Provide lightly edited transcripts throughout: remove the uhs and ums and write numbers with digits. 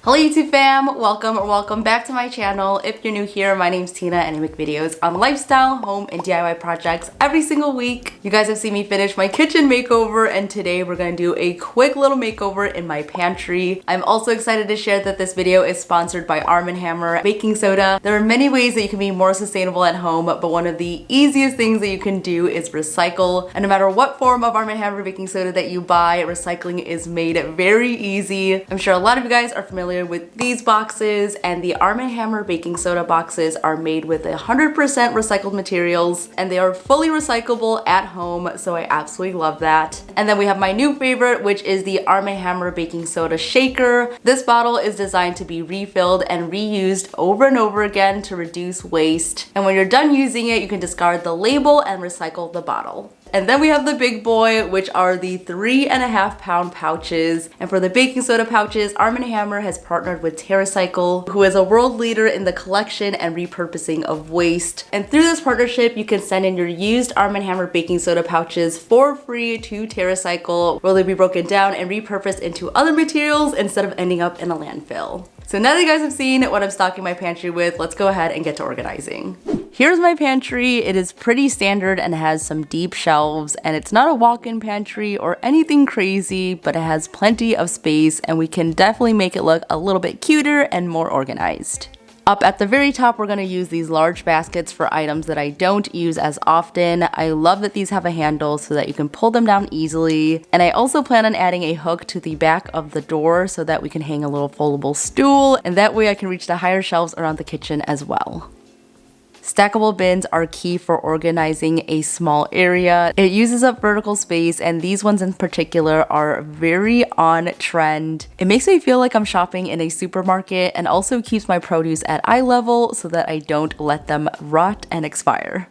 Hello YouTube fam, welcome or welcome back to my channel. If you're new here, my name's Tina and I make videos on lifestyle, home, and DIY projects every single week. You guys have seen me finish my kitchen makeover and today we're gonna do a quick little makeover in my pantry. I'm also excited to share that this video is sponsored by Arm & Hammer baking soda. There are many ways that you can be more sustainable at home, but one of the easiest things that you can do is recycle. And no matter what form of Arm & Hammer baking soda that you buy, recycling is made very easy. I'm sure a lot of you guys are familiar with these boxes, and the Arm & Hammer baking soda boxes are made with 100% recycled materials and they are fully recyclable at home, so I absolutely love that. And then we have my new favorite, which is the Arm & Hammer baking soda shaker. This bottle is designed to be refilled and reused over and over again to reduce waste, and when you're done using it you can discard the label and recycle the bottle. And then we have the big boy, which are the 3.5 pound pouches. And for the baking soda pouches, Arm & Hammer has partnered with TerraCycle, who is a world leader in the collection and repurposing of waste. And through this partnership, you can send in your used Arm & Hammer baking soda pouches for free to TerraCycle, where they'll be broken down and repurposed into other materials instead of ending up in a landfill. So now that you guys have seen what I'm stocking my pantry with, let's go ahead and get to organizing. Here's my pantry. It is pretty standard and has some deep shelves, and it's not a walk-in pantry or anything crazy, but it has plenty of space and we can definitely make it look a little bit cuter and more organized. Up at the very top, we're going to use these large baskets for items that I don't use as often. I love that these have a handle so that you can pull them down easily. And I also plan on adding a hook to the back of the door so that we can hang a little foldable stool, and that way I can reach the higher shelves around the kitchen as well. Stackable bins are key for organizing a small area. It uses up vertical space, and these ones in particular are very on trend. It makes me feel like I'm shopping in a supermarket and also keeps my produce at eye level so that I don't let them rot and expire.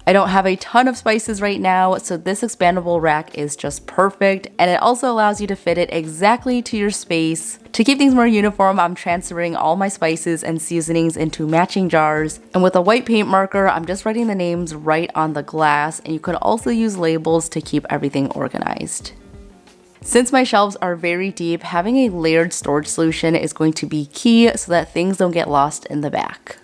I don't have a ton of spices right now, so this expandable rack is just perfect, and it also allows you to fit it exactly to your space. To keep things more uniform, I'm transferring all my spices and seasonings into matching jars, and with a white paint marker, I'm just writing the names right on the glass, and you could also use labels to keep everything organized. Since my shelves are very deep, having a layered storage solution is going to be key so that things don't get lost in the back.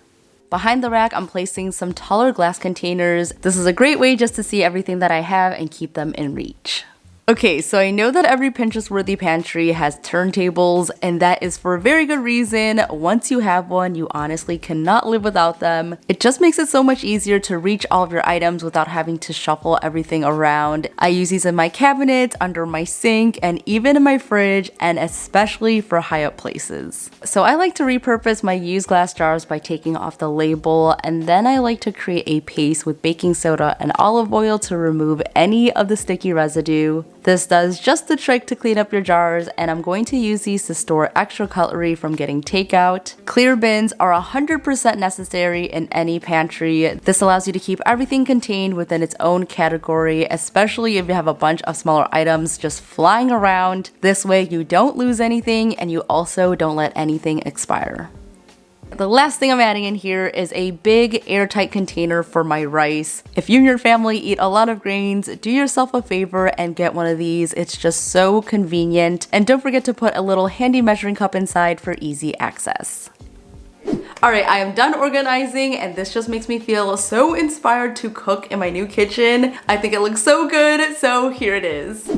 Behind the rack, I'm placing some taller glass containers. This is a great way just to see everything that I have and keep them in reach. Okay, so I know that every Pinterest-worthy pantry has turntables, and that is for a very good reason. Once you have one, you honestly cannot live without them. It just makes it so much easier to reach all of your items without having to shuffle everything around. I use these in my cabinets, under my sink, and even in my fridge, and especially for high-up places. So I like to repurpose my used glass jars by taking off the label, and then I like to create a paste with baking soda and olive oil to remove any of the sticky residue. This does just the trick to clean up your jars, and I'm going to use these to store extra cutlery from getting takeout. Clear bins are 100% necessary in any pantry. This allows you to keep everything contained within its own category, especially if you have a bunch of smaller items just flying around. This way you don't lose anything and you also don't let anything expire. The last thing I'm adding in here is a big airtight container for my rice. If you and your family eat a lot of grains, do yourself a favor and get one of these. It's just so convenient. And don't forget to put a little handy measuring cup inside for easy access. Alright, I am done organizing, and this just makes me feel so inspired to cook in my new kitchen. I think it looks so good, so here it is.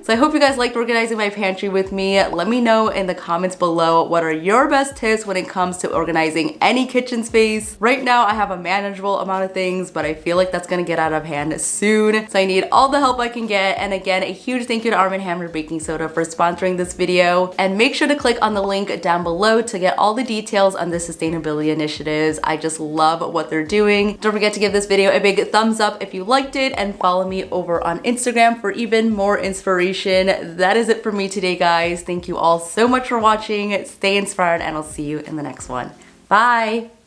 So I hope you guys liked organizing my pantry with me. Let me know in the comments below what are your best tips when it comes to organizing any kitchen space. Right now I have a manageable amount of things, but I feel like that's gonna get out of hand soon. So I need all the help I can get. And again, a huge thank you to Arm & Hammer Baking Soda for sponsoring this video. And make sure to click on the link down below to get all the details on the sustainability initiatives. I just love what they're doing. Don't forget to give this video a big thumbs up if you liked it, and follow me over on Instagram for even more inspiration. That is it for me today, guys. Thank you all so much for watching. Stay inspired, and I'll see you in the next one. Bye!